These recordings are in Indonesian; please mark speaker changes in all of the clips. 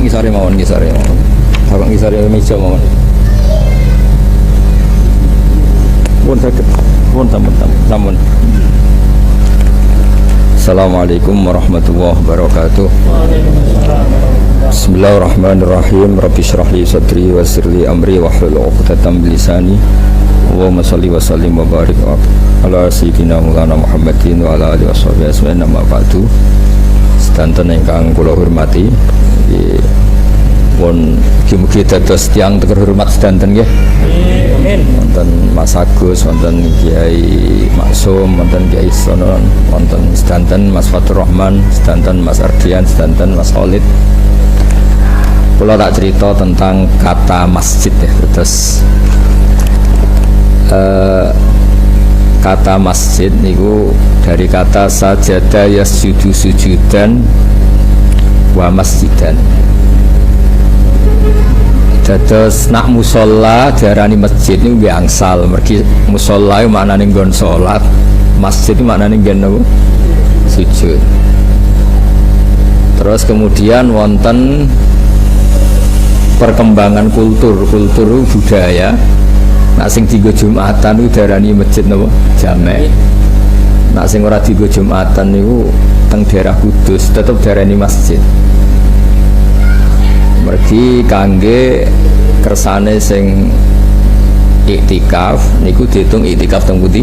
Speaker 1: ngisore mawon. Takok ngisore meja mawon. Pun saged. Pun sampun. Assalamualaikum warahmatullahi wabarakatuh. Bismillahirrahmanirrahim. Rabbi shrah li sadri wa yassir li amri wahlul 'uqdatam min lisani. Allahumma shalli wa sallim wa barik ala sayyidina Maulana Muhammadin wa ala alihi washabihi ajmain. Amma ba'du. Sedanten ingkang kula hormati, pun mugi-mugi dados tiyang terhormat sedanten nggih. Amin. Wonten Mas Agus, wonten Kiai Maksum, wonten Kiai Sonon, wonten sedanten Mas Fatur Rahman, sedanten Mas Ardian, sedanten Mas Khalid. Kula tak cerita tentang kata masjid ya. Terus kata masjid niku dari kata sajada yasjudu sujudan wa masjidan. Dados nak musola diarani masjid niku nggih angsal. Mergi musola maknane nggon salat, masjid maknane nggon sujud. Terus kemudian wonten perkembangan kultur budaya. Nak sing dienggo Jumatan niku diarani masjid napa? Jamek. Nak sing ora dienggo Jumatan niku teng daerah Kudus tetep diarani masjid. Mergi kangge kersane sing iktikaf niku diitung iktikaf teng pundi?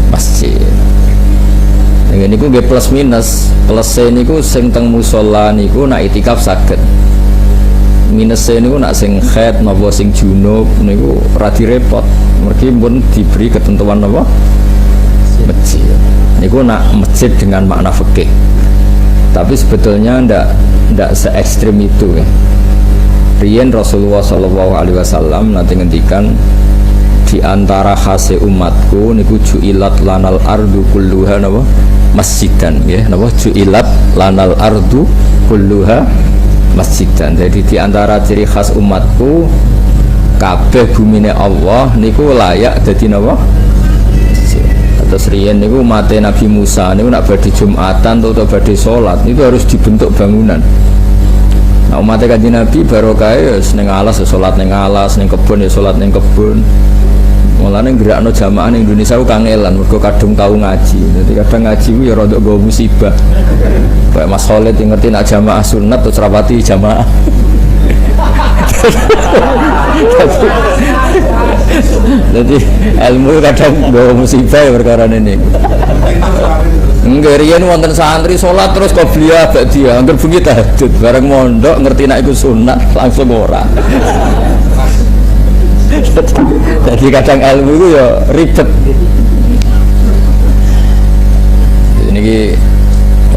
Speaker 1: Masjid. Dengan niku nggih plus minus. Plus niku sing teng musala niku nak iktikaf saged. Minus niku nak sing haid napa sing junub niku ora direpot. Mergi pun diberi ketentuan napa? Masjid. Niku nak masjid dengan makna fikih. Tapi sebetulnya ndak se-ekstrim itu ya. Riyen Rasulullah SAW nanti ngendikan di antara khase umatku niku ju'ilat lanal ardu kulluha napa masjidan ya napa ju'ilat lanal ardu kulluha masjidan. Jadi di antara ciri khas umatku kabeh bumine Allah niku layak dadi napa. Terus riyen niku mate Nabi Musa niku nak badhe Jumatan atau badhe salat itu harus dibentuk bangunan. Nah umat Kanjeng Nabi barokah ya ning alas ya salat ning alas, ning kebon ya salat ning kebon. Mulane gerakno jamaah ning Indonesia ku kangelan mergo kadung tau ngaji. Jadi kadang ngaji ku ya rada nggo musibah. Kayak Mas Khalid yang ngerti nak jamaah sunat terus rapati jamaah. Jadi ilmu kadang bawa musibah ya perkara ini. Enggak riyen wonten santri salat terus qobliyah ba'diyah angger bengi tahajud bareng mondok ngerti nek iku sunat langsung ora. Jadi kadang ilmu itu ya ribet.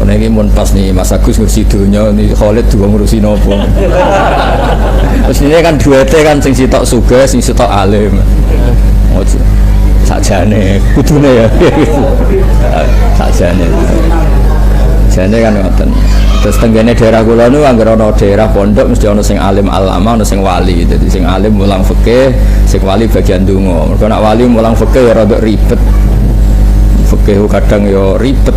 Speaker 1: Ini mun pas nih Mas Agus ngurusi dunya, nih Khalid juga ngurusi nopo. Terus ini kan duete kan sing sitok sugih, sing sitok alim. Sakjane kudune ya. Sakjane. Jane kan ngoten. Terus tenggene daerah kula niku anggere ana daerah pondok mesti ana sing alim alama, ana sing wali. Dadi sing alim mulang fikih, sing wali bagian donga. Mergo nek wali mulang fikih ya rada ribet. Fikih kadang ya ribet.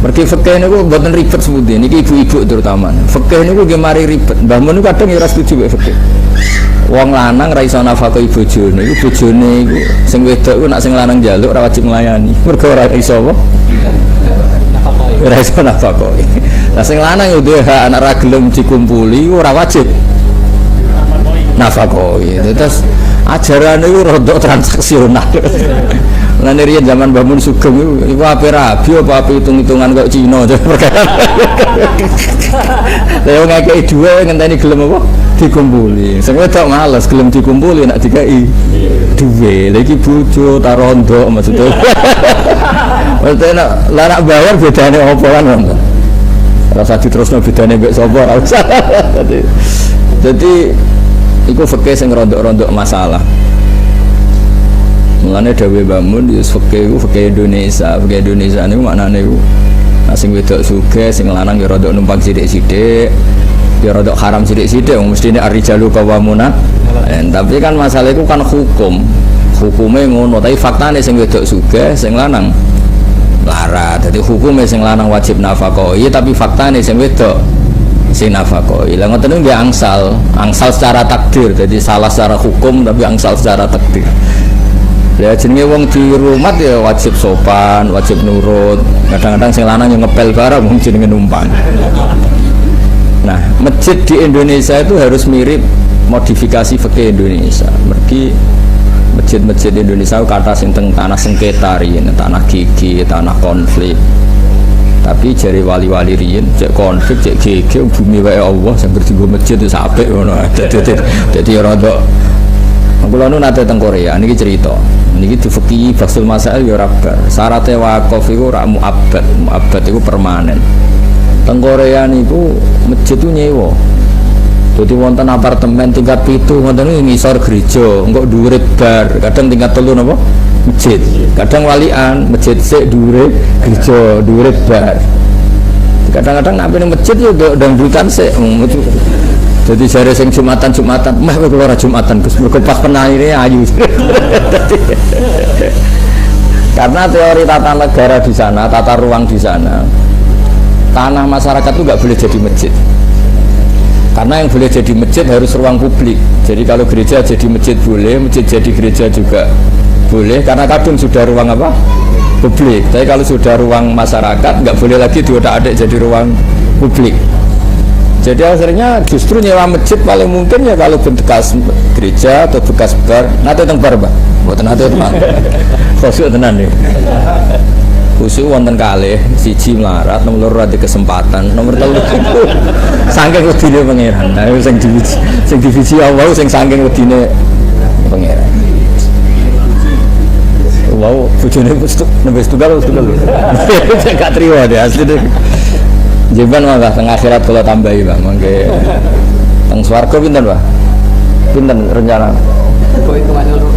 Speaker 1: Mergi fikih niku mboten ribet sepundi niki ibu-ibu terutama. Fikih niku nggih mari ribet. Mbah mun niku kadang ya ora setuju mek fikih. Wong lanang ra iso nafkahi bojone, iku bojone iku sing wedok iku nek sing lanang njaluk ora wajib nglayani. Mergo ora iso apa? Ora iso nafkahi. Lah sing lanang yo duwe hak anak ra gelem dikumpuli ora wajib nafkahi. Terus ajaran iku rada transaksional. Lan riyen zaman Mbah Mun Sugeng iku ape rabi apa ape hitung-hitungan kok Cina aja perkara. Lah wong ngekeki dhuwit ngenteni gelem apa dikumpuli. Sing wedok males gelem dikumpuli nek dikeki dhuwit. Lha iki bojo ta rondo maksudnya. Maksudnya lah nak bayar bedane apa kan ngono. Rasa diterusno bedane mbek sapa ora usah. Jadi iku fikih sing rondok-rondok masalah. Mulane dawuh Mbah Mun ya fikih Indonesia niku maknane iku sing wedok sugih sing lanang ya rada numpang sithik-sithik ya rada haram sithik-sithik wong mestine ar-rijalu qawwamuna. Tapi kan masalah iku kan hukumnya ngono tapi faktane sing wedok sugih sing lanang Larat. Jadi hukumnya sing lanang wajib nafakoi, tapi faktanya sing wedok sing nafakoi. Lah ngoten niku nggih angsal secara takdir. Jadi salah secara hukum tapi angsal secara takdir. Ya jenenge wong di rumah ya wajib sopan, wajib nurut. Kadang-kadang sing lanang yang ngepel barang wong jenenge numpang. Nah, masjid di Indonesia itu harus mirip modifikasi fikih Indonesia. Mergi masjid-masjid Indonesia kata sing teng tanah sengketa riyen, tanah gigi, tanah konflik. Tapi jari wali-wali riyen cek konflik, cek gigi bumi wae Allah sing dienggo masjid itu apik ngono. Dadi ora ndok. Kula nu nate teng Korea niki cerita. Niki difeki basul masail ya ora bar. Syaratnya wakaf iku ora muabbad. Muabbad iku permanen. Teng Korea niku masjid itu nyewa. Jadi wonten apartemen tingkat 7 wonten ngisor gereja, engko dhuwure bar, kadang tingkat 3 napa? Masjid. Kadang walian, masjid sik dhuwure gereja, dhuwure bar. Kadang-kadang nek ning masjid yo dangdutan sik. Jadi jare sing Jumatan, meh kowe ora Jumatan Gus, mergo pas penaire ayu. Karena teori tata negara di sana, tata ruang di sana, tanah masyarakat itu nggak boleh jadi masjid. Karena yang boleh jadi masjid harus ruang publik. Jadi kalau gereja jadi masjid boleh, masjid jadi gereja juga boleh. Karena kadung sudah ruang apa? Publik. Tapi kalau sudah ruang masyarakat nggak boleh lagi diotak-atik jadi ruang publik. Jadi akhirnya justru nyewa masjid paling mungkin ya kalau bekas gereja atau bekas bar. Nanti teng bar, Pak. Mboten nate tenan. Khusyuk tenan nih. Khusyuk wonten kalih, siji melarat, nomor loro ada kesempatan, nomor 3 saking wedine pangeran. Nah sing divisi Allah sing saking wedine pangeran. Wow, bojone nembes tunggal. Saya gak triwa deh asli deh. Jiban mah tengah akhirat kalau tambahi Bang, mangke teng swarga pinten, Pak? Pinten rencana?
Speaker 2: Kok itu mana lu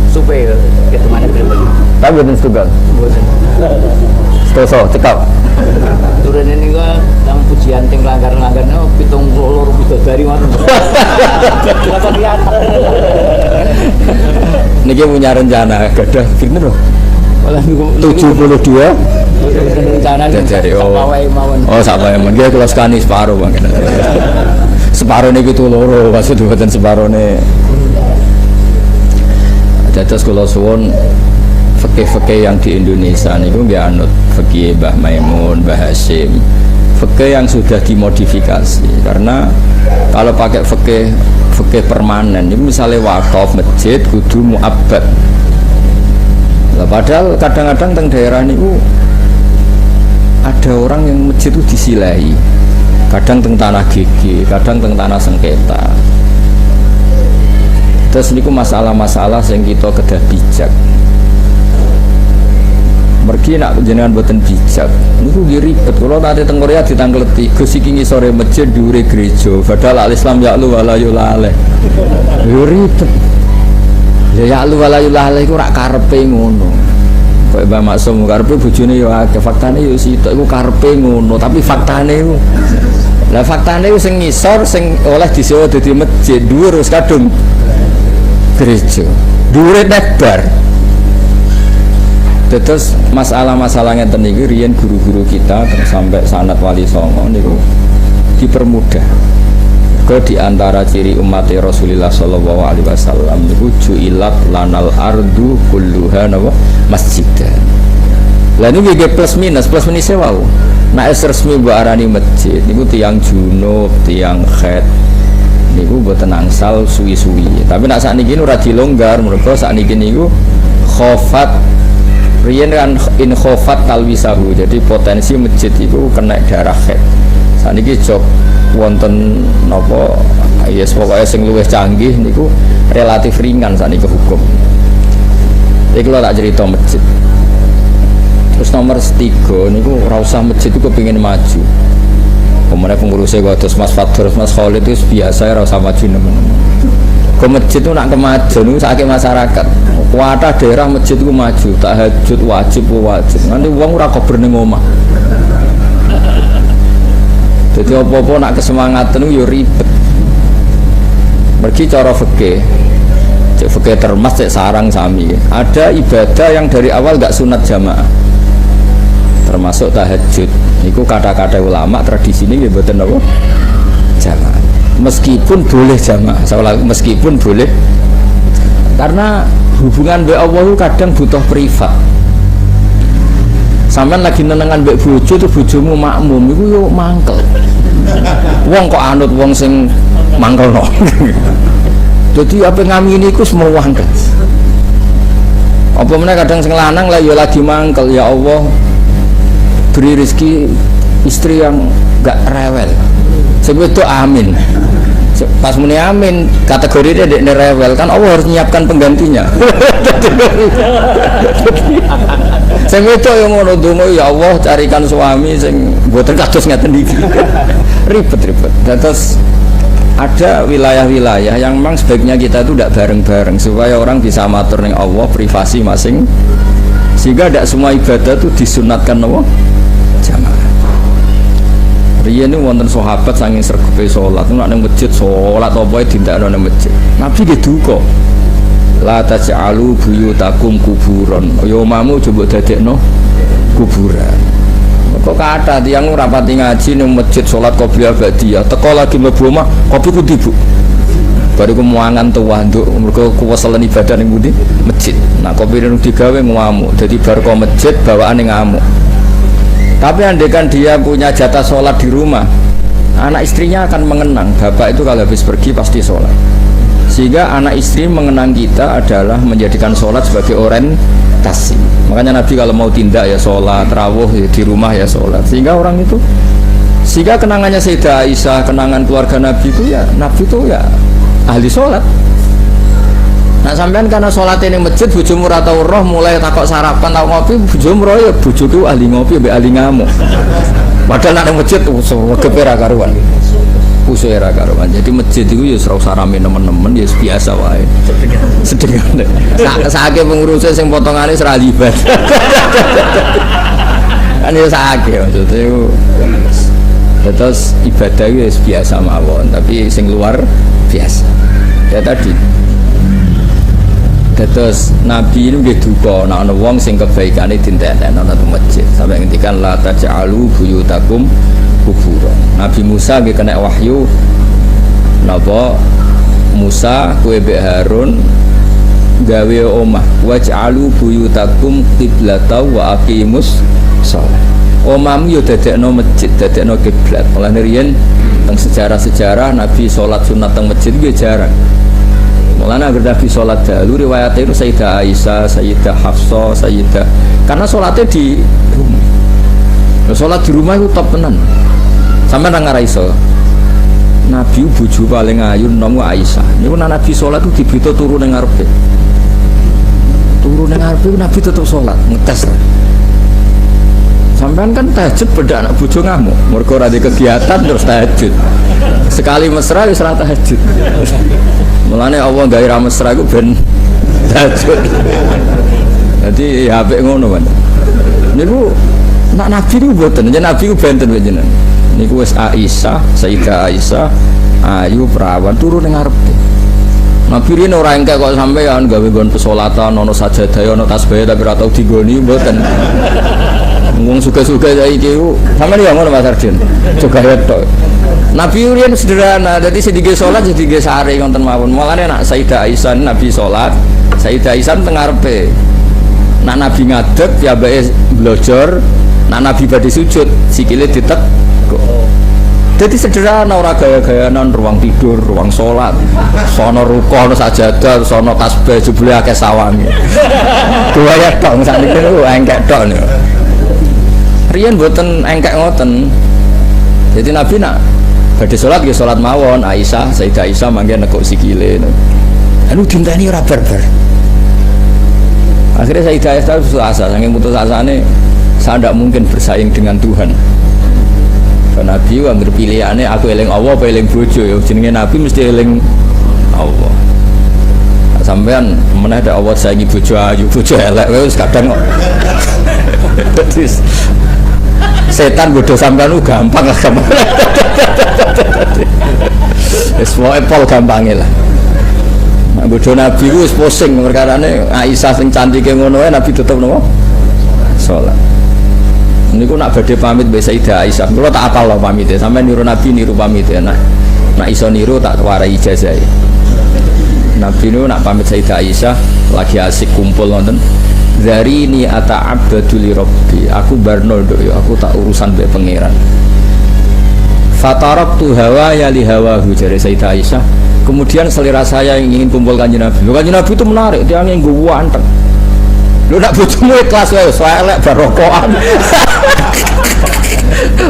Speaker 2: supaya itu mana pribadi?
Speaker 1: Tapi boten tunggal.
Speaker 2: Boten.
Speaker 1: Stoso cekap.
Speaker 2: Turun ini gua dalam pujian ting langgar-langgarnya 72 bidadari ngoten. Kelihatan kelihatan.
Speaker 1: Niki punya rencana gadah pinten lho? 72
Speaker 2: rencana
Speaker 1: dari
Speaker 2: mawon.
Speaker 1: Sampai mawon dia kelas kani separuh Bang. Separuh niki itu loro, maksud buatan separuh nih. Dados kula suwun fikih-fikih yang di Indonesia niku nggih anut fikih Mbah Maimun, Mbah Hasyim. Fikih yang sudah dimodifikasi karena kalau pakai fikih permanen itu misalnya wakaf masjid kudu muabbad. Lah padahal kadang-kadang teng daerah niku ada orang yang masjid itu disilahi. Kadang teng tanah gigi, kadang teng tanah sengketa. Terus niku masalah-masalah yang kita kedah bijak. Mergi nak jenengan boten bijak. Niku nggih ribet. Kula nate teng Korea ditangkleti, Gus iki ngisore masjid dhuwure gereja. Padahal al-Islam ya'lu wa la yulaleh. Yo ribet. Ya ya'lu wa la yulaleh iku rak karepe ngono. Kok Mbah Maksum karepe bojone yo akeh, faktane yo sitok iku karepe ngono, tapi faktane iku lah faktane iku sing ngisor sing oleh disewa dadi masjid dhuwur wis kadung gereja. Dhuwure nebar. Terus masalah-masalahnya teniki riyen guru-guru kita sampai sanad Wali Songo niku dipermudah. Ke diantara ciri umat Rasulullah Sallallahu Alaihi Wasallam niku ju'ilat lanal ardu kulluha nawa masjidan. Lah niku nggih plus minus wau. Nek resmi mbok arani masjid niku tiyang junub, tiyang khed niku mboten angsal suwi-suwi. Tapi nek sakniki ora dilonggar mergo sakniki niku khofat riyen kan in khofat talwisahu. Jadi potensi masjid itu kena darah khed. Sakniki jok wonten napa yes pokoke sing luwih canggih niku relatif ringan sakniki hukum. Iki lho tak cerita masjid. Terus nomor 3 niku ora usah masjid itu kepengin maju. Kemudian pengurusnya kados Mas Fatur, Mas Khalid itu biasa ora usah maju nemen-nemen. Ke masjid itu nak kemajuan niku saking masyarakat. Kuatah daerah masjid itu maju, tahajud wajib. Nanti wong ora kober ning omah. Jadi apa-apa nak kesemangatan itu ya ribet. Pergi cara fikih. Cek fikih termas cek sarang sami. Ada ibadah yang dari awal gak sunat jamaah. termasuk tahajud. Niku kata-kata ulama tradisi ini mboten apa jamaah. Meskipun boleh jamaah, meskipun boleh, karena hubungan mbek Allah itu kadang butuh privat. Sampeyan lagi nenengan mbek bojo tuh bojomu makmum iku yo mangkel. Wong kok anut wong sing mangkelno. Dadi apa ngamini iku semua mangkel. Apa meneh kadang sing lanang lah yo lagi mangkel, ya Allah beri rezeki istri yang gak rewel. Sebut amin. Pas muni amin kategori dia dekne rewel kan Allah harus menyiapkan penggantinya. Sing wedok yang ngono donga ya Allah carikan suami sing mboten kados ngaten iki. Ribet-ribet. Terus ada wilayah-wilayah yang memang sebaiknya kita itu tidak bareng-bareng supaya orang bisa matur ning Allah privasi masing, sehingga tidak semua ibadah itu disunatkan apa? Jamaah. Riyen niku wonten sahabat saking sregepe salat, nek nang masjid salat apa dindakno nang masjid. Nabi ge duka. La taj'alu buyutakum kuburon. Ya omamu coba dadekno kuburan. Kok kata tiyang rapati ngaji nang masjid salat qobliyah ba'diyah, teko lagi mlebu omah kopi ku dibu. Bariku muangan tuwa nduk mergo kuweselen ibadah ning pundi? Masjid. Nah kopi niku digawe ngamuk. Dadi bar kok masjid bawaane ngamuk. Tapi andaikan dia punya jatah sholat di rumah, anak istrinya akan mengenang. Bapak itu kalau habis pergi pasti sholat. Sehingga anak istri mengenang kita adalah menjadikan sholat sebagai orientasi. Makanya Nabi kalau mau tindak ya sholat, rawuh ya di rumah ya sholat. Sehingga orang itu, sehingga kenangannya Sayyidah Aisyah, kenangan keluarga Nabi itu ya ahli sholat. Nah sampean karena sholat ini masjid bojomu ora tau roh mulai takok sarapan tau ngopi bojomu roh ya bojoku ahli ngopi mbek ahli ngamuk. Padahal nek masjid wegepe ra karuan. Usuk ra karuan. Jadi masjid itu ya ora usah rame nemen-nemen ya biasa wae. Sedengane. Sakake pengurusnya sing potongane ora libat. Kan ya sakake maksudnya itu. Terus ibadah itu biasa mawon, tapi sing luar biasa. Ya tadi terus Nabi ini nggih duka nek ana wong sing kebaikane dintekno nang masjid sampai ngendikan la taj'alu buyutakum kuburan. Nabi Musa nggih kena wahyu napa Musa kowe mbek Harun gawe omah waj'alu buyutakum qiblatan wa aqimus shalah. Omahmu yo dadekno masjid, dadekno kiblat. Mulane riyen teng sejarah-sejarah Nabi salat sunat teng masjid nggih jarang. Mulanya agar Nabi sholat dahulu riwayatnya itu Sayyidah Aisyah, Sayyidah Hafsah, Sayyidah karena sholatnya di rumah. Sholat di rumah itu top tenan. Sampai nang raiso. Nabi bojo paling ayu nomu Aisyah. Niku Nabi sholat itu dibrito turu ning ngarepe. Turu ning ngarepe Nabi tetep sholat, ngetes. Sampean kan tahajud beda anak bojo ngamuk. Mergo ora ada kegiatan terus tahajud. Sekali mesra wis ora tahajud. Mulane Allah gawe ra mesra iku ben tahajud. Dadi ya apik ngono kan. Niku nak Nabi niku mboten, jeneng Nabi ku benten jenengan. Niku wis Aisyah, Sayyidah Aisyah, ayu perawan turu ning ngarepe. Nabi rene ora engkek kok sampean gawe nggon pesolatan ana sajadah ana tasbih tapi ora tau digoni mboten. Wong suka-suka saiki ku sampean ya ngono Mas Arjen. Juga tok. Nabi urian sederhana, jadi sedikit sholat sedikit sehari konten mawon. Mulane nak Sayyidah Aisyah Nabi sholat, Sayyidah Aisyah tengah repe. Nak Nabi ngadeg, piyambake blojor. Nak Nabi badhe sujud, sikile ditek. Jadi sederhana, ora gaya-gaya non ruang tidur, ruang sholat, sono rukoh, sono sajadah, sono tasbih, jebule akeh sawange. Dua ya dong, sakniki niku engkek tok niku. Riyen mboten engkek ngoten. Jadi Nabi nak badhe salat nggih salat mawon, Aisyah, Sayyidah Aisyah mangke nekuk sikile. Anu dinteni ora barbar. Akhirnya Sayyidah Aisyah putus asa, saking putus asane saya tidak mungkin bersaing dengan Tuhan. Karena Nabi anggere pilihane aku eling Allah apa eling bojo ya jenenge Nabi mesti eling Allah. Sampean meneh ada Allah saingi bojo ayu, bojo elek wis kadang kok. Setan bodoh sampean lu gampang lah gampang. Semua pol gampangnya lah. Nah, bodoh Nabi itu pusing perkarane Aisyah sing cantike ngono ae Nabi tetep nopo? Salat. niku nak badhe pamit mbek Sayyidah Aisyah. Kula tak apal lho pamite. Sampai niru Nabi niru pamite. Nak iso niru tak warai ijazah. Nabi niku nak pamit Sayyidah Aisyah lagi asik kumpul wonten. Zarini ata'abbadu li rabbi. Aku barno nduk ya, aku tak urusan mbek pangeran. Fataraktu hawa ya li hawahu jare Sayyidah Aisyah. Kemudian selera saya yang ingin kumpul Kanjeng Nabi. Kanjeng Nabi itu menarik, dia yang ganteng. Lu nak bojomu ikhlas wae, elek barokokan.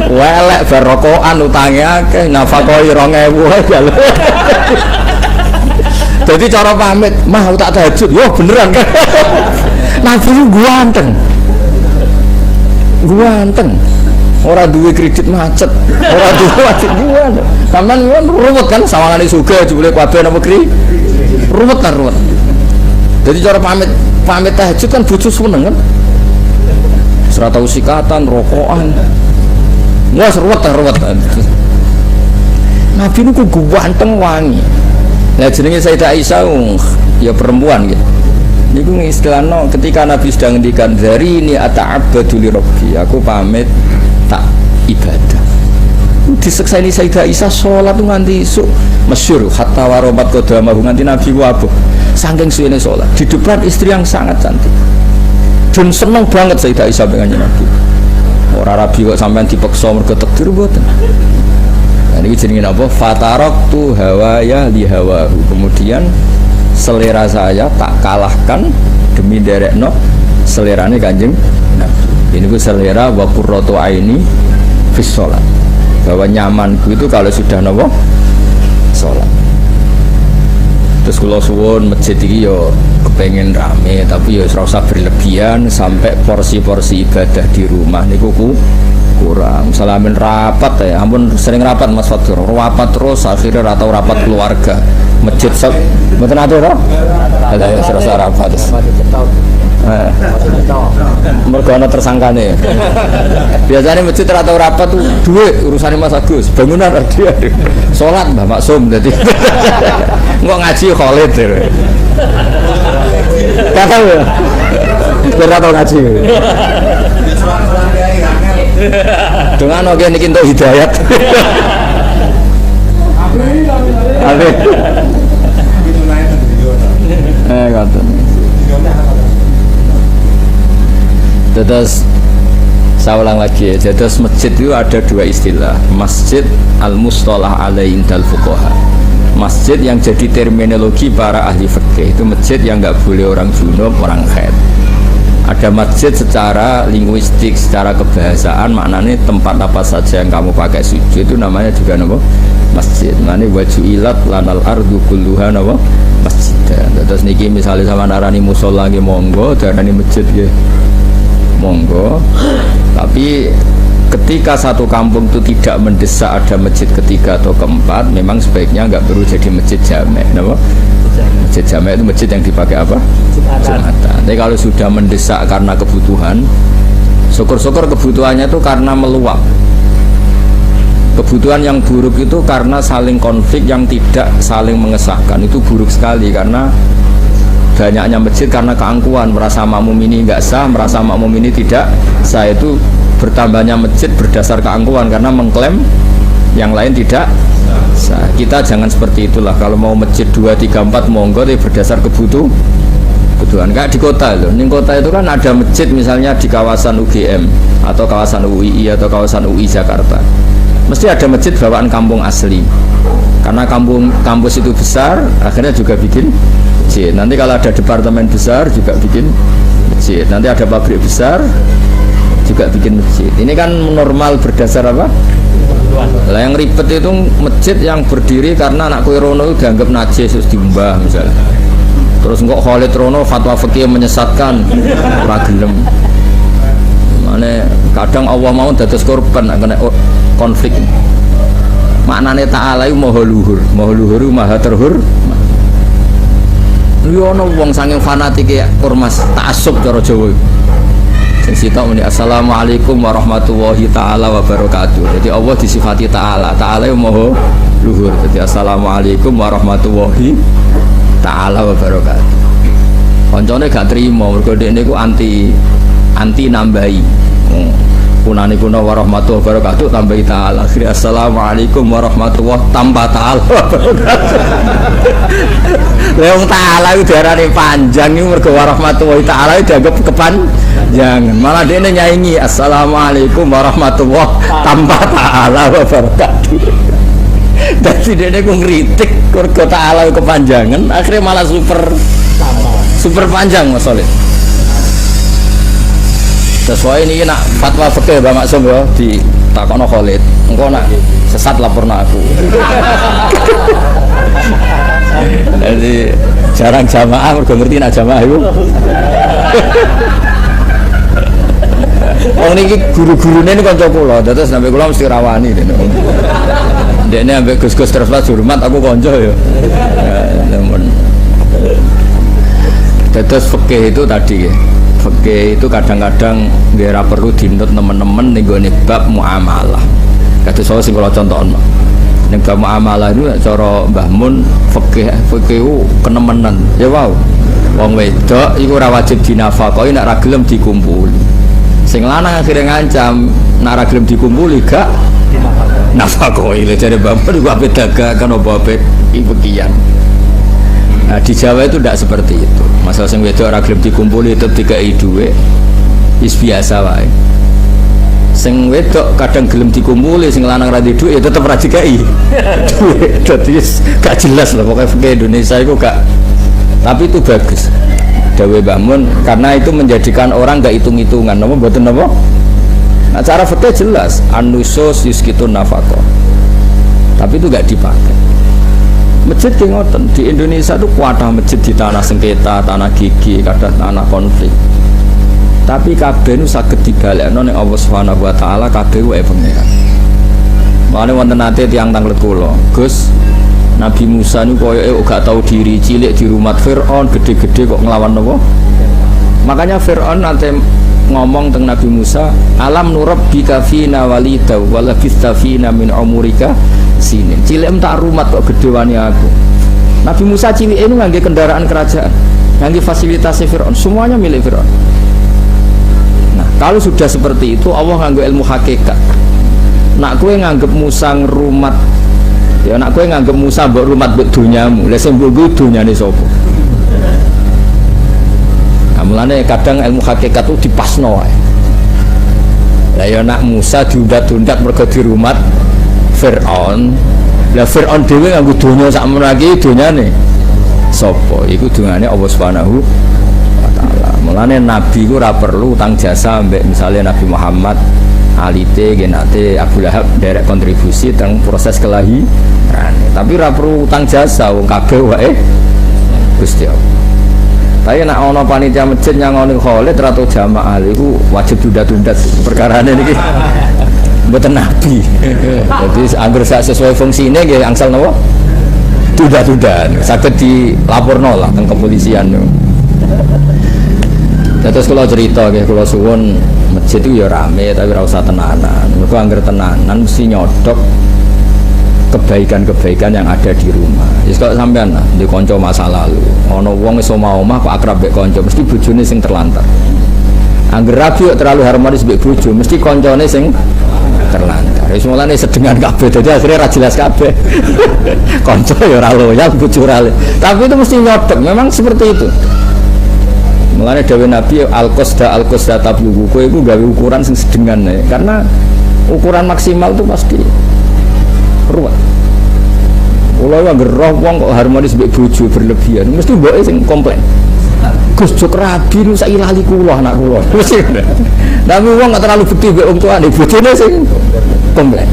Speaker 1: Welek barokokan utange akeh, nafakoi 2000 wae jalo. Jadi cara pamit, mah aku tak tahajud. Yo beneran kan. Nabi lu ganteng. Ganteng. Ora duwe kredit macet, ora duwe wajib ganteng. Sampeyan ruwet kan sawangane sugih jebule kabeh napa kri? Ruwet kan ruwet. Jadi cara pamit tahajud kan bojo seneng kan. Ora tau sikatan, rokokan. Wes ruwet. Nabi niku ganteng wangi. Lah jenenge Sayyidah Aisyah ya perempuan gitu. Niku istilahno ketika Nabi sedang ngendikan dari ini ata'abbadu li rabbi, aku pamit tak ibadah. Disekseni Sayyidah Aisyah salat nganti isuk masyhur hatta waromat qadamahu nganti Nabi wabuh. Saking suwene salat di depan istri yang sangat cantik. Dan seneng banget Sayyidah Aisyah dengan Nabi. Ora rabi kok sampean dipeksa mergo takdir mboten. Nah ini jenenge apa? Fataraktu hawaya li hawahu. Kemudian selera saya tak kalahkan demi derekno selerane Kanjeng Nabi. Ini ku selera wa qurratu aini fis shalat. Bahwa nyamanku itu kalau sudah napa? Salat. Terus kula suwun masjid iki yo kepengen rame tapi yo ora usah berlebihan sampai porsi-porsi ibadah di rumah niku kurang. Salamin rapat ya, ampun sering rapat Mas Fatur. Rapat terus akhirnya ora tau rapat keluarga. Masjid sep mboten ate to? Ala ya serasa rapat. Mergo ana tersangkane. Biasanya masjid ora tau rapat tuh duit urusane Mas Agus, bangunan dia. Salat Mbah Maksum dadi. Engko ngaji Khalid. Kata ya. Ora tau ngaji. Dengan oke niki entuk hidayat. Amin. Kata. Terus saya ulang lagi ya. Terus masjid itu ada dua istilah. Masjid al-mustalah alaihi indal fuqaha. Masjid yang jadi terminologi para ahli fikih itu masjid yang nggak boleh orang junub, orang haid. Ada masjid secara linguistik, secara kebahasaan maknanya tempat apa saja yang kamu pakai sujud itu namanya juga nama masjid. Maknanya wajuilat lanal ardu kulluha nama masjid. Terus niki misalnya sama narani musola nggih monggo, darani masjid nggih monggo. Tapi ketika satu kampung itu tidak mendesak ada masjid ketiga atau keempat, memang sebaiknya nggak perlu jadi masjid jamek. Nama masjid jamek itu masjid yang dipakai apa? Jumatan. Tapi kalau sudah mendesak karena kebutuhan, syukur-syukur kebutuhannya itu karena meluap. Kebutuhan yang buruk itu karena saling konflik yang tidak saling mengesahkan, itu buruk sekali karena banyaknya masjid karena keangkuhan, merasa makmum ini nggak sah, merasa makmum ini tidak sah. Itu bertambahnya masjid berdasar keangkuhan karena mengklaim yang lain tidak sah. Kita jangan seperti itulah. Kalau mau masjid 2, 3, 4 monggo, tapi berdasar kebutuhan. Kayak di kota loh. Di kota itu kan ada masjid misalnya di kawasan UGM atau kawasan UII atau kawasan UI Jakarta. Mesti ada masjid bawaan kampung asli. Karena kampus itu besar, akhirnya juga bikin masjid. Nanti kalau ada departemen besar juga bikin masjid. Nanti ada pabrik besar juga bikin masjid. Ini kan normal berdasar apa? Lah yang ribet itu masjid yang berdiri karena anak kue Rono itu dianggap najis terus diumbah misalnya. Terus kok Khalid Rono fatwa fikih menyesatkan, ora gelem. Mane kadang Allah mau dados korban kena konflik. Maknane ta'ala iku maha luhur maha terhur. Yo ono wong saking fanatike ormas ta'assub cara Jawa. Sing sitok muni assalamualaikum warahmatullahi taala wabarakatuh. Jadi Allah disifati ta'ala. Ta'ala iku maha luhur. Jadi assalamualaikum warahmatullahi taala wabarakatuh. Kancane gak trimo mergo dekne ku anti nambahi. punani kuna warahmatullahi wabarakatuh tambahi ta'ala. Akhirnya assalamualaikum warahmatullahi tanpa ta'ala. Leung ta'ala itu diarani panjang itu mergo warahmatullahi ta'ala itu dianggap kepanjangan. Malah dia nyanyi assalamualaikum warahmatullahi tanpa ta'ala wabarakatuh. Jadi dia ngeritik mergo ta'ala kepanjangan, akhirnya malah super panjang Mas Solid. Sesuai ini nak fatwa fikih Mbak Maksum ya di takono Khalid. Engko nak sesat laporno aku. Jadi jarang jamaah mergo ngerti nak jamaah iku. Wong niki guru-gurune niku kanca kula, dados sampe kula mesti rawani dene. Dene ambek Gus-gus terus hormat aku kanca ya. Namun dados fikih itu tadi ya. Fikih itu kadang-kadang nggak perlu dinut teman-teman nih gue bab muamalah. Kata saya sih kalau contohnya, nih bab muamalah itu cara Mbah Mun fikih kenemenan. Ya wow, wong wedok itu ora wajib dinafakoi, nak ragilem dikumpuli. Sing lanang akhirnya ngancam, nak ragilem dikumpuli gak nafakoi. Jadi Mbah Mun juga beda gak kan obat ibukian. Nah di Jawa itu tidak seperti itu. Masalah sing wedok ora gelem dikumpuli tetep dikai dhuwit. Wis biasa wae. Sing wedok kadang gelem dikumpuli, sing lanang ra dhuwit ya tetep ra dikai dhuwit. Dadi gak jelas lah pokoknya fikih Indonesia itu gak. Tapi itu bagus. Dawe Mbah Mun karena itu menjadikan orang gak hitung-hitungan. Napa mboten napa? Nah cara fikih jelas, an-nusus yuskitun nafaqah. Tapi itu gak dipakai. Masjid ki ngoten di Indonesia itu kuatah masjid di tanah sengketa, tanah gigi, kadang tanah konflik. Tapi kabeh nu saged dibalekno ning Allah Subhanahu wa taala kabeh wae pengiran. Mane wonten nate tiyang tanglet kula, Gus, Nabi Musa niku koyoke gak tahu diri, cilik di rumah Firaun, gede-gede kok nglawan napa? Makanya Firaun nate ngomong teng Nabi Musa, alam nurabbika fina walida wa labista fina min umurika sini. Cilik tak rumat kok gede wani aku. Nabi Musa cilik ini ngangge kendaraan kerajaan, ngangge fasilitas Firaun, semuanya milik Firaun. Nah, kalau sudah seperti itu Allah nganggo ilmu hakikat. Nak kowe nganggep Musa ngrumat, ya nak kowe nganggep Musa mbok rumat mbok donyamu, lha sing mbok donyane sapa? Mulane kadang ilmu hakikat itu dipasno wae. Lah ya nak Musa diundat-undat mergo dirumat Firaun. Lah Firaun dhewe nganggo donya sak menaki donyane sapa? Iku dongane Allah Subhanahu wa taala. Mulane nabi ku ora perlu utang jasa mbek misale Nabi Muhammad alite genate Abu Lahab derek kontribusi teng proses kelahiran. Tapi ora perlu utang jasa wong kabeh wae Gusti Allah. Tapi nak ono panitia masjid yang ono Khalid atau jamaah itu wajib tunda-tunda perkarane niki. Mboten nabi. Jadi angger sesuai fungsine nggih angsal napa? Tunda-tunda. Saged dilaporno lah teng kepolisian. Terus kalau cerita nggih kula suwun masjid itu ya rame tapi ora usah tenanan. Mergo angger tenanan mesti nyodok kebaikan-kebaikan yang ada di rumah. Wis kok sampean lah di kanca masa lalu. Ana wong iso omah kok akrab mek kanca, mesti bojone sing terlantar. Angger rabi terlalu harmonis mek bojo, mesti kancane sing terlantar. Wis mulane sedengan kabeh dadi akhirnya ra jelas kabeh. Kanca ya ora loyal, bojo ora. Tapi itu mesti nyodok, memang seperti itu. Mulane dawuh Nabi al-qasda tablugu, kowe iku gawe ukuran sing sedengan ya. Karena ukuran maksimal itu pasti ruwet. Kalau yang gerah wong kok harmonis mbek bojo berlebihan, mesti mboke sing komplain. Gus jok rabi nu saiki lali kula anak kula. Mesti. Tapi wong gak terlalu bekti mbek wong tuane, bojone sing komplain.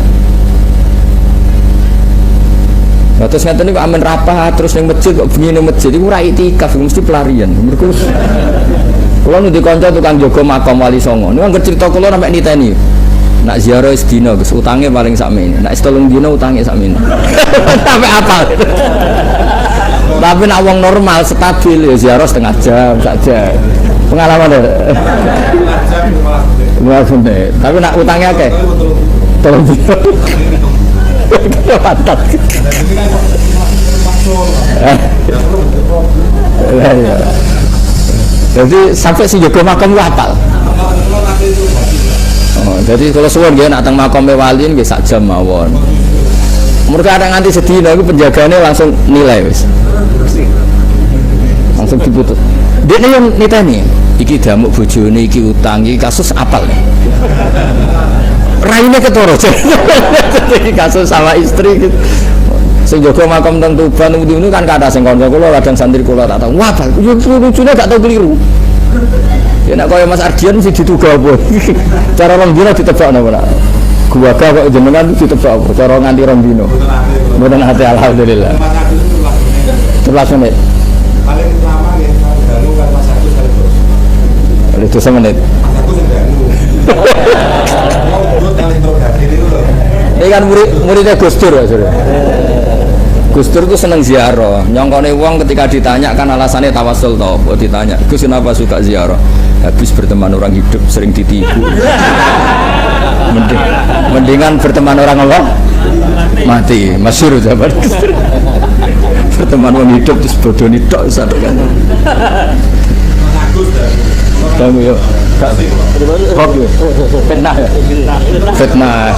Speaker 1: Nah, terus ngeten niku amen rapat terus ning masjid kok bengi ning masjid iku ora itikaf mesti pelarian. Mergo kula nu dikanca tukang jaga makam Wali Songo. Niku anggere cerita kula sampe niteni. Nak ziarah sedina Gus utangnya paling sakmene. Nak setulung dina utangnya sakmene. Sampai apa? Tapi nak wong normal stabil ya ziarah setengah jam saja. Pengalaman deh. Tapi nak utangnya akeh. Tolong dina. Mantap. Jadi sampai si jaga makam hafal. Oh, jadi kalau suwun nggih nak teng makome wali nggih sak jam mawon. Mereka ada nganti sedina iku penjagane langsung nilai wis. Langsung diputus. Dekne yang niteni, iki damuk bojone iki utang iki kasus apal. Raine ketoro. Iki kasus sama istri gitu. Sing jaga makam teng Tuban niku kan kathah sing kanca kula kadang santri kula tak tahu. Wah, lucune gak tau keliru. Ya nek kaya Mas Ardian mesti dituga apa. Cara rong dina ditebak napa nak. Guwaga kok jenengan ditebak apa. Cara nganti rong dina. Mboten ate alhamdulillah. 11 menit.
Speaker 3: Paling lama ya Danu kan Mas Agus kali bos.
Speaker 1: Oleh 2 menit.
Speaker 3: Aku sing Danu. Mau kali interogasi itu loh.
Speaker 1: Ini kan muridnya Gus Dur ya, Saudara. Gus Dur itu seneng ziarah. Nyongkone wong ketika ditanya kan alasannya tawasul tau. Ditanya, Gus kenapa suka ziarah? Habis berteman orang hidup sering ditipu. Mendingan berteman orang Allah mati. Masyhur zaman Gus Dur. Berteman orang hidup terus bodoni tok satu kan.
Speaker 3: Agus
Speaker 1: Kamu yo. Kok yo. Fitnah ya. Fitnah.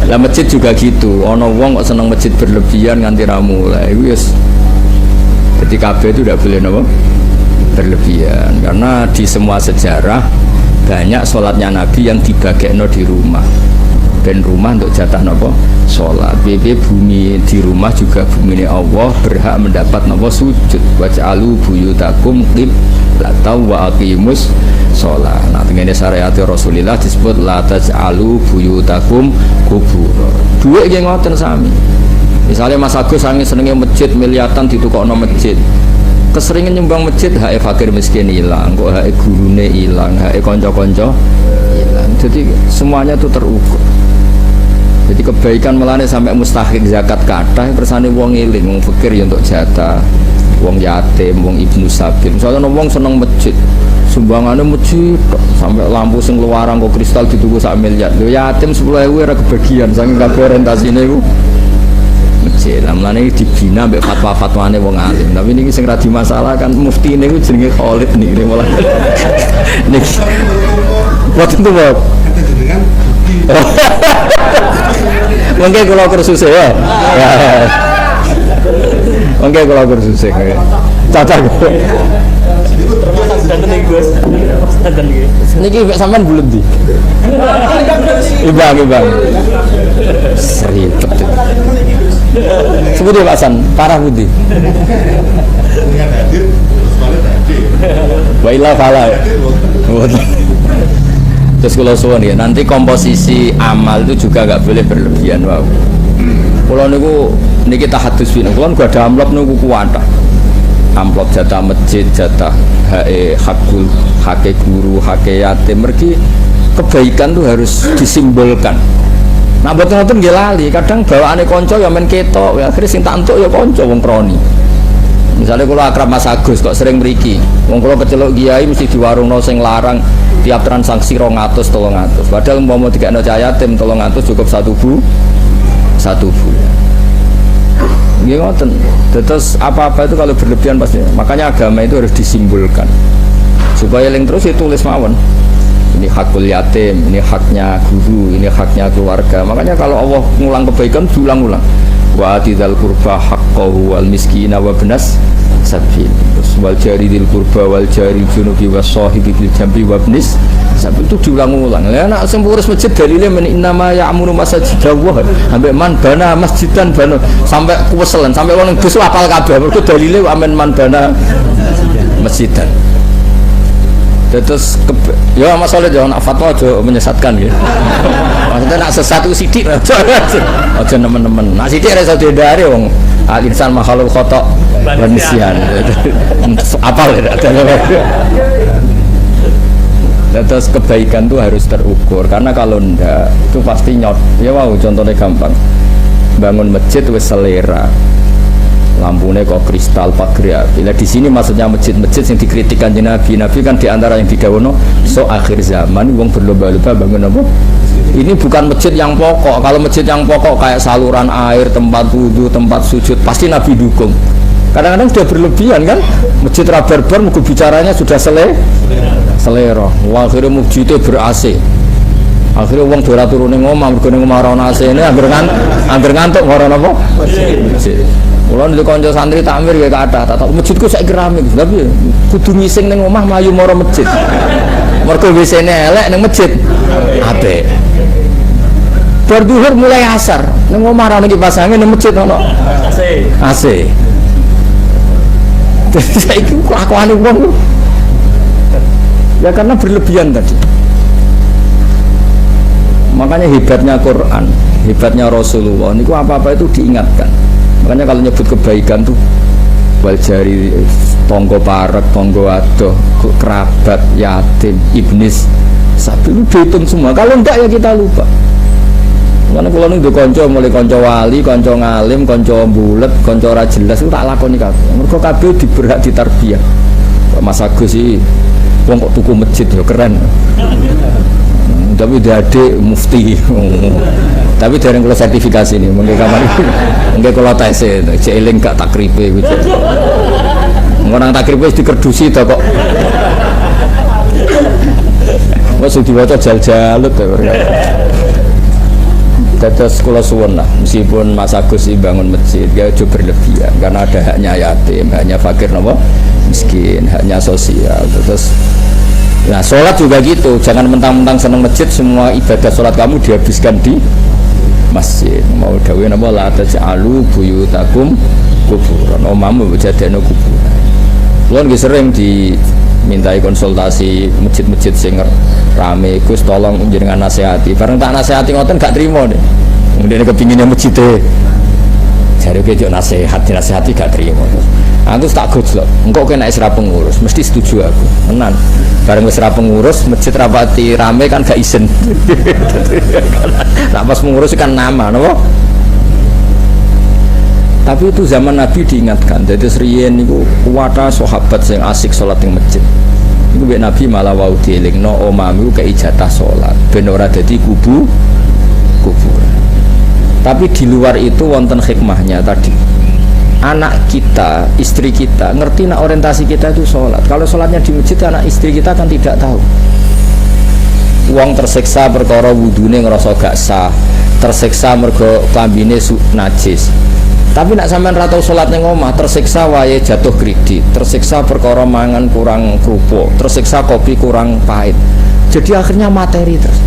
Speaker 1: Lah masjid juga gitu. Ono wong kok seneng masjid berlebihan nganti ra mulai. Iku wis jadi kabeh itu tidak boleh napa berlebihan karena di semua sejarah banyak sholatnya Nabi yang dibagekno di rumah. Ben rumah untuk jatah nopo sholat. BB bumi di rumah juga bumi ini Allah berhak mendapat nopo sujud. Waj'alu buyutakum qiblatan wa aqimus sholat. Nah dengan syariat Rasulullah disebut la taj'alu buyutakum kubur. Dua yang ngoten sami. Misalnya Mas Agus sange senenge masjid miliatan ditukokno masjid. Keseringan nyumbang masjid hak fakir miskin hilang, kok hak gurune hilang, hak kanca-kanca hilang. Jadi semuanya itu terukur. Jadi kebaikan melane sampai mustahik zakat kathah persane wong eling, wong fikir ya untuk jatah, wong yatim, wong ibnu sabil. Misalnya wong seneng masjid, sumbangane masjid sampai lampu sing luaran kok kristal dituku 1 miliar. Lho yatim 10.000 ora kebagian saking kabeh orientasine iku masjid. Lah mlane dibina mbek fatwa-fatwane wong alim. Tapi niki sing ra di masalah kan muftine iku jenenge Khalid niki mulai. Niki. Waktu itu Bob.
Speaker 3: dengan
Speaker 1: Mungkin kalau kursus ya. Mungkin kalau kursus ya. Cacat. Niki sampean bulet di. Ibang. Seribet. Sebut ya Pak San, parah budi.
Speaker 3: dengan hadir terus balik hadir.
Speaker 1: Wailah fala. Terus kalau suwun ya, nanti komposisi amal itu juga nggak boleh berlebihan. Wow. Kalau niki tahadus ini, kalau nggak ada amplop niku kuwata. Amplop jatah masjid, jatah hakul, hake guru, hake yatim. Mergi kebaikan tuh harus disimbolkan. Nah betul-betul nggih lali, kadang bawaane konco ya men ketok, ya akhirnya sing tak entuk ya konco wong kroni. Misalnya kalau akrab Mas Agus kok sering mriki, wong kula kecelok kiai mesti di warungno sing larang tiap transaksi 200 300. Padahal umpama dikekno cah yatim 300 cukup satu bu. Nggih ngoten. Terus apa-apa itu kalau berlebihan pasti. Makanya agama itu harus disimbolkan. Supaya eling terus ditulis mawon. Ini hakul yatim, ini haknya guru, ini haknya keluarga. Makanya kalau Allah ngulang kebaikan diulang-ulang. Wa atidzal qurba haqqahu wal miskina wa ibnas sabil. Wal jari dzil qurba wal jari junubi was sahibi bil jambi wa ibnis sabil itu diulang-ulang. Lah nek sing ngurus masjid dalile men innama ya'muru masajidallah. Sampai man bana masjidan bana sampai kuweselen sampai wong dus apal kabeh. Mergo dalile amen man bana masjidan. Terus ya masalah jangan fatwa aja menyesatkan ya. Maksudnya nak sesat itu sidik aja nemen-nemen. Nak sidik rasa dihindari wong insan makhluk khata wa nisyan. Apal ya. Terus kebaikan itu harus terukur karena kalau ndak itu pasti nyot. Ya wow contohnya gampang. Bangun masjid wis selera. Lampunya kok kristal pagar api. Di sini maksudnya masjid-masjid yang dikritikkan Nabi kan diantara yang didawono so akhir zaman wong berlomba-lomba bangun apa? Ini bukan masjid yang pokok. Kalau masjid yang pokok kayak saluran air, tempat wudhu, tempat sujud pasti Nabi dukung. Kadang-kadang sudah berlebihan kan? Masjid rabarbar mugu bicaranya sudah selera. Wah, akhirnya mujite ber-AC. Akhirnya wong ora turu ning omah mergo ning omah ora ono AC-ne angger ngantuk ora ono apa? Masjid. Mula nek kanca santri takmir ya kathah, tak masjidku saiki rame, tapi kudu ngising ning omah mlayu mara masjid. Mergo WC-ne elek ning masjid. Apik. Bar zuhur mulai asar, ning omah ora ono kipas angin ning masjid ono AC. Jadi saiki kelakuane wong ya karena berlebihan tadi. Makanya hebatnya Quran, hebatnya Rasulullah niku apa-apa itu diingatkan. Makanya kalau nyebut kebaikan tuh wal jari tonggo parek, tonggo adoh, kerabat, yatim, ibnis, sapi itu dihitung semua. Kalau enggak ya kita lupa. Karena kalau nih konco mulai konco wali, konco ngalim, konco bulet, konco ora jelas itu tak lakoni kabeh. Mergo kabeh diberhak ditarbiyah. Mas Agus sih wong kok tuku masjid ya keren. Tapi dia adik mufti. Tapi dari kalau sertifikasi ini mungkin kamar mungkin kalau tes celing gak takripe gitu. Orang takripe dikerdusi to kok. Wes diwaca jal-jalut ya. Tetes kula suwun lah, meskipun Mas Agus bangun masjid ya aja berlebihan karena ada haknya yatim, haknya fakir napa miskin, haknya sosial. Terus nah sholat juga gitu, jangan mentang-mentang seneng masjid semua ibadah sholat kamu dihabiskan di masjid. Mau dawuh napa la taj'alu buyutakum kuburan, omamu jadene kuburan. Kulo nggih sering dimintai konsultasi masjid-masjid sing rame, Gus tolong jenengan nasihati. Bareng tak nasihati ngoten gak trimo nih. Kemudian kepinginnya masjid jare ke nasihat, dinasihati gak trimo. Aku tak gojlok, engkau kena isra pengurus, mesti setuju aku, tenan. Bareng isra pengurus, masjid rapati rame kan gak isin. Nah pas pengurus kan nama, no? Tapi itu zaman Nabi diingatkan, jadi serian itu kuwata sahabat yang asik sholat di masjid. Itu Nabi malah wau dieling, no omamu ke ijatah sholat, ben ora dadi kuburan. Tapi di luar itu wonten hikmahnya tadi. Anak kita, istri kita ngerti nak orientasi kita itu sholat. Kalau sholatnya di masjid, anak istri kita kan tidak tahu. Uang tersiksa perkara wudune ngerasa gak sah, tersiksa mergo klambine najis. Tapi nak sampean ra tau sholat ning omah, tersiksa wae jatuh kredit, tersiksa perkara mangan kurang kerupuk, tersiksa kopi kurang pahit. Jadi akhirnya materi terus.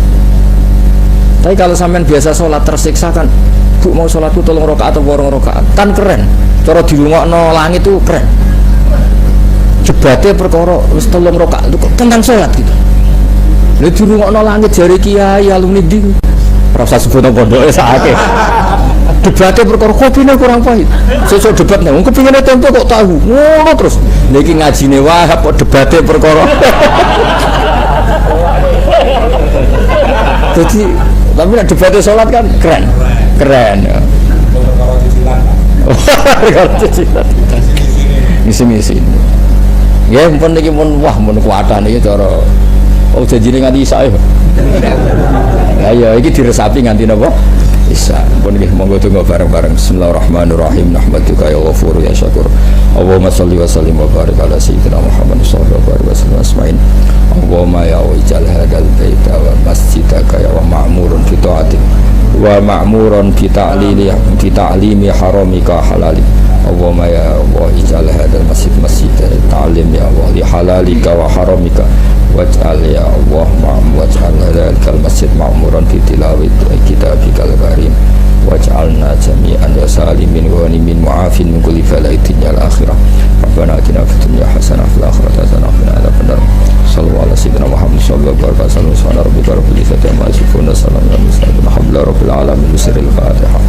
Speaker 1: Tapi kalau sampean biasa sholat tersiksa kan, Bu mau sholatku 3 rakaat atau 2 rakaat, kan keren. Cara dilungokno langit itu keren. Jebate perkara wis 3 rakaat itu tentang sholat gitu. Lha dilungokno langit jare kiai alumni ndi. Ora usah sebut pondoke sakake. Debate perkara kopine kurang pahit. Sesuk debat nang kepingine tempo kok tahu. Ngono terus. Lha iki ngajine wae kok debate perkara. Jadi tapi nek debate sholat kan keren. Keren ya. Kalau cicilan misi-misi ya pun ini pun wah pun kuatan ini cara oh janjine nganti isa ya ya ini diresapi nganti napa isa pun ini monggo tunggu bareng-bareng. Bismillahirrahmanirrahim. Nahmaduka ya ghafur ya syakur. Allahumma sholli wa sallim wa barik ala sayyidina Muhammad sallallahu alaihi wasallam asma'in. Allahumma ya wajal hadal baita wa masjidaka ya wa ma'murun fi ta'atik wa ma'muran bi ta'limi haramika halali. Allahumma ya Allah ij'al hadzal masjid ta'lim ya Allah li halalika wa haramika waj'al ya Allah waj'al hadzal masjid ma'muran bi tilawati kitabikal karim waj'alna jami'an wa salimin wa ghanimin mu'afin min kulli falaitin ya al-akhirah. Rabbana atina fid dunya hasanah wa fil akhirati hasanah wa qina adzabannar. Sallallahu alaihi wasallam Muhammad sallallahu alaihi wasallam. Subhana rabbika rabbil izzati amma yasifun wa salamun alal mursalin walhamdulillahi rabbil alamin. Bismillahirrahmanirrahim.